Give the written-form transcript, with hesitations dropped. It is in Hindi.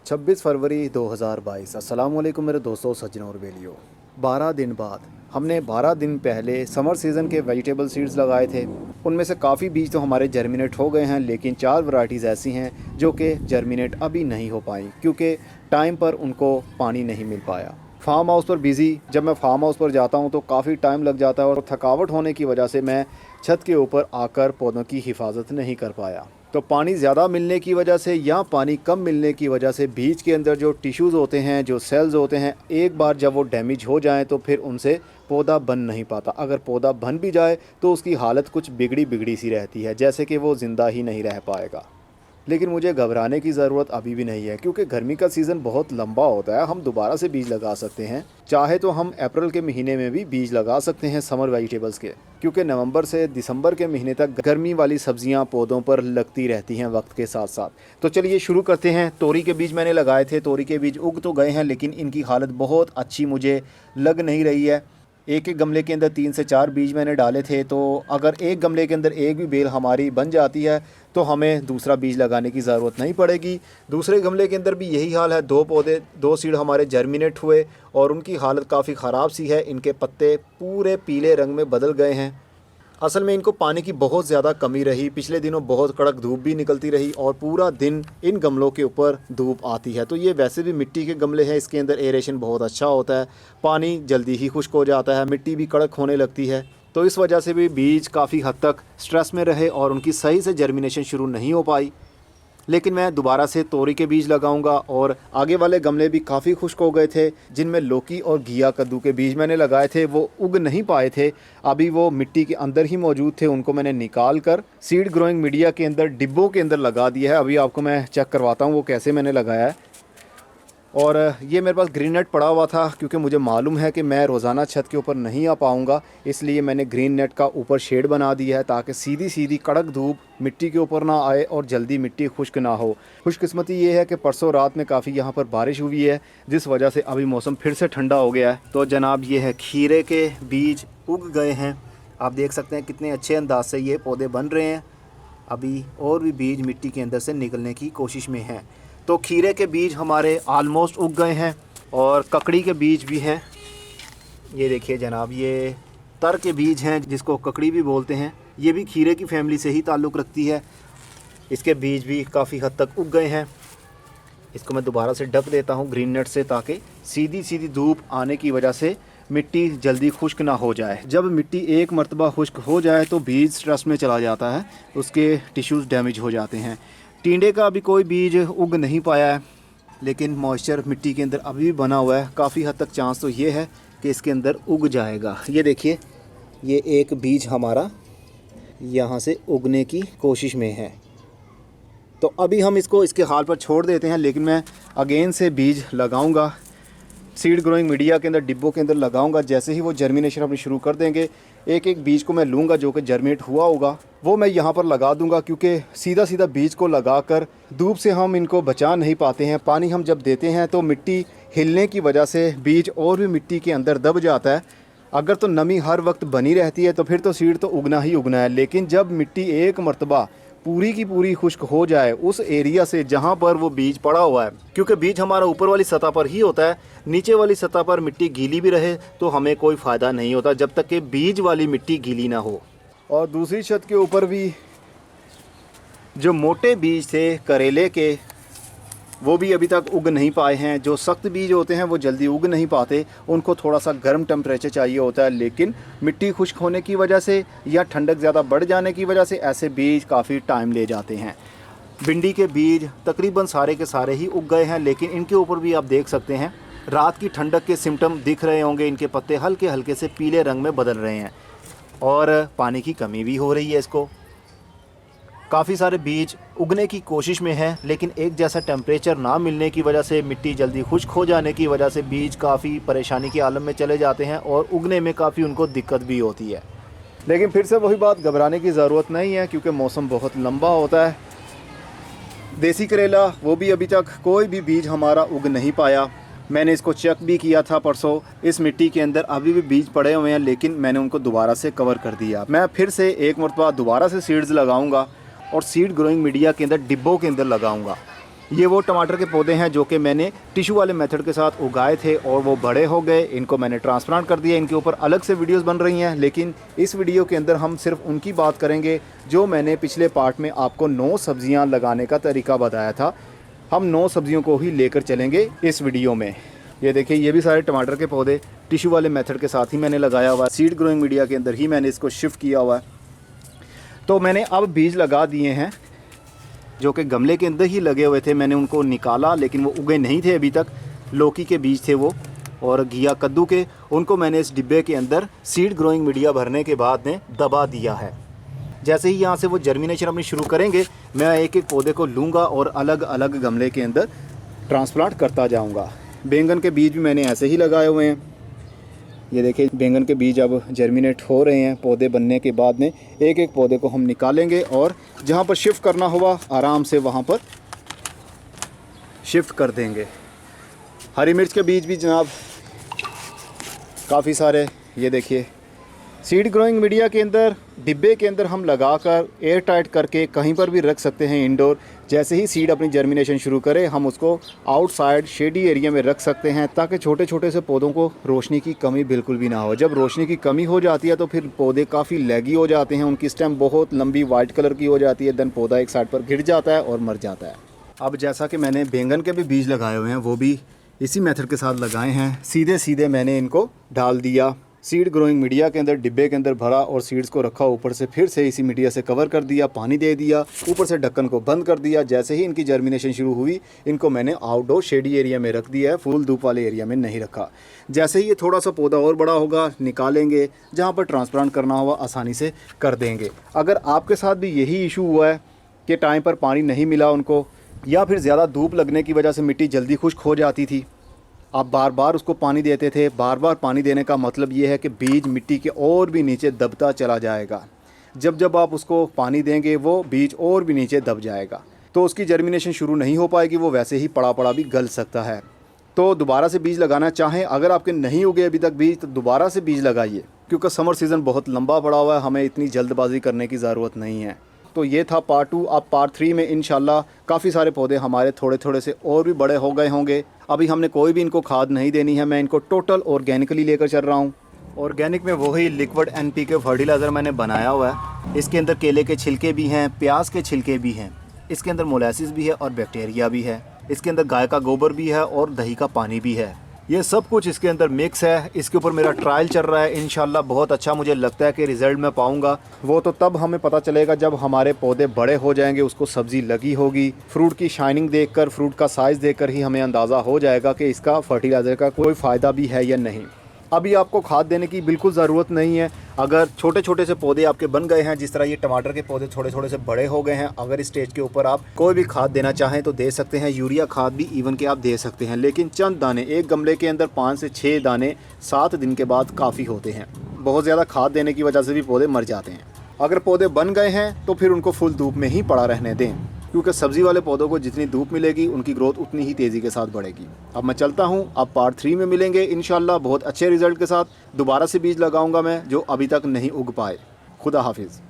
26 फरवरी 2022। अस्सलाम वालेकुम मेरे दोस्तों, सज्जनों और बेलियों। 12 दिन बाद हमने 12 दिन पहले समर सीज़न के वेजिटेबल सीड्स लगाए थे। उनमें से काफ़ी बीज तो हमारे जर्मिनेट हो गए हैं, लेकिन 4 वैरायटीज़ ऐसी हैं जो कि जर्मिनेट अभी नहीं हो पाई क्योंकि टाइम पर उनको पानी नहीं मिल पाया। फार्म हाउस पर बिज़ी, जब मैं फार्म हाउस पर जाता हूँ तो काफ़ी टाइम लग जाता है और थकावट होने की वजह से मैं छत के ऊपर आकर पौधों की हिफाजत नहीं कर पाया। तो पानी ज़्यादा मिलने की वजह से या पानी कम मिलने की वजह से बीज के अंदर जो टिश्यूज़ होते हैं, जो सेल्स होते हैं, एक बार जब वो डैमेज हो जाएं तो फिर उनसे पौधा बन नहीं पाता। अगर पौधा बन भी जाए तो उसकी हालत कुछ बिगड़ी बिगड़ी सी रहती है, जैसे कि वो ज़िंदा ही नहीं रह पाएगा। लेकिन मुझे घबराने की ज़रूरत अभी भी नहीं है क्योंकि गर्मी का सीज़न बहुत लंबा होता है। हम दोबारा से बीज लगा सकते हैं, चाहे तो हम अप्रैल के महीने में भी बीज लगा सकते हैं समर वेजिटेबल्स के, क्योंकि नवंबर से दिसंबर के महीने तक गर्मी वाली सब्जियां पौधों पर लगती रहती हैं वक्त के साथ साथ। तो चलिए शुरू करते हैं। तोरी के बीज मैंने लगाए थे, तोरी के बीज उग तो गए हैं लेकिन इनकी हालत बहुत अच्छी मुझे लग नहीं रही है। एक एक गमले के अंदर 3 से 4 बीज मैंने डाले थे, तो अगर एक गमले के अंदर एक भी बेल हमारी बन जाती है तो हमें दूसरा बीज लगाने की ज़रूरत नहीं पड़ेगी। दूसरे गमले के अंदर भी यही हाल है। 2 सीड हमारे जर्मिनेट हुए और उनकी हालत काफ़ी ख़राब सी है। इनके पत्ते पूरे पीले रंग में बदल गए हैं। असल में इनको पानी की बहुत ज़्यादा कमी रही। पिछले दिनों बहुत कड़क धूप भी निकलती रही और पूरा दिन इन गमलों के ऊपर धूप आती है। तो ये वैसे भी मिट्टी के गमले हैं, इसके अंदर एरेशन बहुत अच्छा होता है, पानी जल्दी ही खुश्क हो जाता है, मिट्टी भी कड़क होने लगती है। तो इस वजह से भी बीज काफ़ी हद तक स्ट्रेस में रहे और उनकी सही से जर्मिनेशन शुरू नहीं हो पाई। लेकिन मैं दोबारा से तोरी के बीज लगाऊंगा। और आगे वाले गमले भी काफ़ी खुश्क हो गए थे, जिनमें लौकी और घिया कद्दू के बीज मैंने लगाए थे, वो उग नहीं पाए थे। अभी वो मिट्टी के अंदर ही मौजूद थे, उनको मैंने निकाल कर सीड ग्रोइंग मीडिया के अंदर डिब्बों के अंदर लगा दिया है। अभी आपको मैं चेक करवाता हूँ वो कैसे मैंने लगाया है। और ये मेरे पास ग्रीन नेट पड़ा हुआ था क्योंकि मुझे मालूम है कि मैं रोज़ाना छत के ऊपर नहीं आ पाऊँगा, इसलिए मैंने ग्रीन नेट का ऊपर शेड बना दिया है ताकि सीधी सीधी कड़क धूप मिट्टी के ऊपर ना आए और जल्दी मिट्टी खुश्क ना हो। खुशकिस्मती ये है कि परसों रात में काफ़ी यहाँ पर बारिश हुई है, जिस वजह से अभी मौसम फिर से ठंडा हो गया है। तो जनाब ये है, खीरे के बीज उग गए हैं। आप देख सकते हैं कितने अच्छे अंदाज से ये पौधे बन रहे हैं। अभी और भी बीज मिट्टी के अंदर से निकलने की कोशिश में हैं। तो खीरे के बीज हमारे आलमोस्ट उग गए हैं और ककड़ी के बीज भी हैं। ये देखिए जनाब, ये तर के बीज हैं जिसको ककड़ी भी बोलते हैं। ये भी खीरे की फैमिली से ही ताल्लुक़ रखती है। इसके बीज भी काफ़ी हद तक उग गए हैं। इसको मैं दोबारा से ढक देता हूँ ग्रीन नेट से ताकि सीधी सीधी धूप आने की वजह से मिट्टी जल्दी खुश्क ना हो जाए। जब मिट्टी एक मरतबा खुश्क हो जाए तो बीज स्ट्रेस में चला जाता है, उसके टिश्यूज़ डैमेज हो जाते हैं। टिंडे का अभी कोई बीज उग नहीं पाया है, लेकिन मॉइस्चर मिट्टी के अंदर अभी भी बना हुआ है। काफ़ी हद तक चांस तो ये है कि इसके अंदर उग जाएगा। ये देखिए, ये एक बीज हमारा यहाँ से उगने की कोशिश में है। तो अभी हम इसको इसके हाल पर छोड़ देते हैं, लेकिन मैं अगेन से बीज लगाऊंगा सीड ग्रोइंग मीडिया के अंदर, डिब्बों के अंदर लगाऊंगा। जैसे ही वो जर्मिनेशन अपनी शुरू कर देंगे, एक एक बीज को मैं लूँगा जो कि जर्मिनेट हुआ होगा, वो मैं यहाँ पर लगा दूँगा, क्योंकि सीधा सीधा बीज को लगाकर धूप से हम इनको बचा नहीं पाते हैं। पानी हम जब देते हैं तो मिट्टी हिलने की वजह से बीज और भी मिट्टी के अंदर दब जाता है। अगर तो नमी हर वक्त बनी रहती है तो फिर तो सीड तो उगना ही उगना है। लेकिन जब मिट्टी एक मरतबा पूरी की पूरी खुश्क हो जाए उस एरिया से जहाँ पर वो बीज पड़ा हुआ है, क्योंकि बीज हमारा ऊपर वाली सतह पर ही होता है, नीचे वाली सतह पर मिट्टी गीली भी रहे तो हमें कोई फ़ायदा नहीं होता जब तक कि बीज वाली मिट्टी गीली ना हो। और दूसरी छत के ऊपर भी जो मोटे बीज थे करेले के, वो भी अभी तक उग नहीं पाए हैं। जो सख्त बीज होते हैं वो जल्दी उग नहीं पाते, उनको थोड़ा सा गर्म टेम्परेचर चाहिए होता है। लेकिन मिट्टी खुश्क होने की वजह से या ठंडक ज़्यादा बढ़ जाने की वजह से ऐसे बीज काफ़ी टाइम ले जाते हैं। भिंडी के बीज तकरीबन सारे के सारे ही उग गए हैं, लेकिन इनके ऊपर भी आप देख सकते हैं रात की ठंडक के सिम्टम दिख रहे होंगे। इनके पत्ते हल्के हल्के से पीले रंग में बदल रहे हैं और पानी की कमी भी हो रही है। इसको काफ़ी सारे बीज उगने की कोशिश में हैं, लेकिन एक जैसा टेम्परेचर ना मिलने की वजह से, मिट्टी जल्दी खुश्क हो जाने की वजह से बीज काफ़ी परेशानी के आलम में चले जाते हैं और उगने में काफ़ी उनको दिक्कत भी होती है। लेकिन फिर से वही बात, घबराने की ज़रूरत नहीं है क्योंकि मौसम बहुत लंबा होता है। देसी करेला, वो भी अभी तक कोई भी बीज हमारा उग नहीं पाया। मैंने इसको चेक भी किया था परसों, इस मिट्टी के अंदर अभी भी बीज पड़े हुए हैं, लेकिन मैंने उनको दोबारा से कवर कर दिया। मैं फिर से एक मरतबा दोबारा से सीड्स लगाऊंगा और सीड ग्रोइंग मीडिया के अंदर डिब्बों के अंदर लगाऊंगा। ये वो टमाटर के पौधे हैं जो कि मैंने टिश्यू वाले मेथड के साथ उगाए थे और वो बड़े हो गए। इनको मैंने ट्रांसप्लांट कर दिया। इनके ऊपर अलग से वीडियोस बन रही हैं, लेकिन इस वीडियो के अंदर हम सिर्फ उनकी बात करेंगे जो मैंने पिछले पार्ट में आपको 9 सब्जियां लगाने का तरीका बताया था। हम 9 सब्जियों को ही लेकर चलेंगे इस वीडियो में। ये देखिए, ये भी सारे टमाटर के पौधे टिश्यू वाले मेथड के साथ ही मैंने लगाया हुआ है। सीड ग्रोइंग मीडिया के अंदर ही मैंने इसको शिफ्ट किया हुआ है। तो मैंने अब बीज लगा दिए हैं जो कि गमले के अंदर ही लगे हुए थे। मैंने उनको निकाला, लेकिन वो उगे नहीं थे अभी तक। लौकी के बीज थे वो, और घिया कद्दू के। उनको मैंने इस डिब्बे के अंदर सीड ग्रोइंग मीडिया भरने के बाद ने दबा दिया है। जैसे ही यहाँ से वो जर्मिनेशन अपनी शुरू करेंगे, मैं एक एक पौधे को लूँगा और अलग अलग गमले के अंदर ट्रांसप्लांट करता जाऊँगा। बैंगन के बीज भी मैंने ऐसे ही लगाए हुए हैं। ये देखिए, बैंगन के बीज अब जर्मिनेट हो रहे हैं। पौधे बनने के बाद में एक एक पौधे को हम निकालेंगे और जहाँ पर शिफ्ट करना होगा आराम से वहाँ पर शिफ्ट कर देंगे। हरी मिर्च के बीज भी जनाब काफ़ी सारे, ये देखिए, सीड ग्रोइंग मीडिया के अंदर डिब्बे के अंदर हम लगाकर एयर टाइट करके कहीं पर भी रख सकते हैं इंडोर। जैसे ही सीड अपनी जर्मिनेशन शुरू करे, हम उसको आउटसाइड शेडी एरिया में रख सकते हैं, ताकि छोटे छोटे से पौधों को रोशनी की कमी बिल्कुल भी ना हो। जब रोशनी की कमी हो जाती है तो फिर पौधे काफ़ी लैगी हो जाते हैं, उनकी स्टेम बहुत लंबी वाइट कलर की हो जाती है, देन पौधा एक साइड पर गिर जाता है और मर जाता है। अब जैसा कि मैंने बैंगन के भी बीज लगाए हुए हैं, वो भी इसी मेथड के साथ लगाए हैं। सीधे सीधे मैंने इनको डाल दिया सीड ग्रोइंग मीडिया के अंदर, डिब्बे के अंदर भरा और सीड्स को रखा ऊपर से, फिर से इसी मीडिया से कवर कर दिया, पानी दे दिया, ऊपर से ढक्कन को बंद कर दिया। जैसे ही इनकी जर्मिनेशन शुरू हुई, इनको मैंने आउटडोर शेडी एरिया में रख दिया है, फुल धूप वाले एरिया में नहीं रखा। जैसे ही ये थोड़ा सा पौधा और बड़ा होगा, निकालेंगे, जहाँ पर ट्रांसप्लांट करना होगा आसानी से कर देंगे। अगर आपके साथ भी यही इशू हुआ है कि टाइम पर पानी नहीं मिला उनको, या फिर ज़्यादा धूप लगने की वजह से मिट्टी जल्दी खुश्क हो जाती थी, आप बार बार उसको पानी देते थे, बार बार पानी देने का मतलब ये है कि बीज मिट्टी के और भी नीचे दबता चला जाएगा। जब जब आप उसको पानी देंगे, वो बीज और भी नीचे दब जाएगा, तो उसकी जर्मिनेशन शुरू नहीं हो पाएगी, वो वैसे ही पड़ा पड़ा भी गल सकता है। तो दोबारा से बीज लगाना चाहें, अगर आपके नहीं उगे अभी तक बीज, तो दोबारा से बीज लगाइए, क्योंकि समर सीज़न बहुत लंबा पड़ा हुआ है, हमें इतनी जल्दबाजी करने की ज़रूरत नहीं है। तो ये था पार्ट 2। अब पार्ट 3 में इंशाल्लाह काफ़ी सारे पौधे हमारे थोड़े थोड़े से और भी बड़े हो गए होंगे। अभी हमने कोई भी इनको खाद नहीं देनी है, मैं इनको टोटल ऑर्गेनिकली लेकर चल रहा हूँ। ऑर्गेनिक में वही लिक्विड NPK फर्टिलाइज़र मैंने बनाया हुआ है। इसके अंदर केले के छिलके भी हैं, प्याज के छिलके भी हैं, इसके अंदर मोलासिस भी है और बैक्टीरिया भी है, इसके अंदर गाय का गोबर भी है और दही का पानी भी है। ये सब कुछ इसके अंदर मिक्स है। इसके ऊपर मेरा ट्रायल चल रहा है। इंशाल्लाह बहुत अच्छा मुझे लगता है कि रिज़ल्ट मैं पाऊंगा। वो तो तब हमें पता चलेगा जब हमारे पौधे बड़े हो जाएंगे, उसको सब्ज़ी लगी होगी। फ्रूट की शाइनिंग देखकर, फ्रूट का साइज़ देखकर ही हमें अंदाज़ा हो जाएगा कि इसका फर्टिलाइज़र का कोई फ़ायदा भी है या नहीं। अभी आपको खाद देने की बिल्कुल ज़रूरत नहीं है। अगर छोटे छोटे से पौधे आपके बन गए हैं, जिस तरह ये टमाटर के पौधे थोड़े थोड़े से बड़े हो गए हैं, अगर इस स्टेज के ऊपर आप कोई भी खाद देना चाहें तो दे सकते हैं। यूरिया खाद भी इवन के आप दे सकते हैं, लेकिन चंद दाने, एक गमले के अंदर 5 से 6 दाने 7 दिन के बाद काफ़ी होते हैं। बहुत ज़्यादा खाद देने की वजह से भी पौधे मर जाते हैं। अगर पौधे बन गए हैं तो फिर उनको फुल धूप में ही पड़ा रहने दें, क्योंकि सब्ज़ी वाले पौधों को जितनी धूप मिलेगी, उनकी ग्रोथ उतनी ही तेज़ी के साथ बढ़ेगी। अब मैं चलता हूँ, अब पार्ट 3 में मिलेंगे इंशाल्लाह बहुत अच्छे रिज़ल्ट के साथ। दोबारा से बीज लगाऊंगा मैं जो अभी तक नहीं उग पाए। खुदा हाफिज़।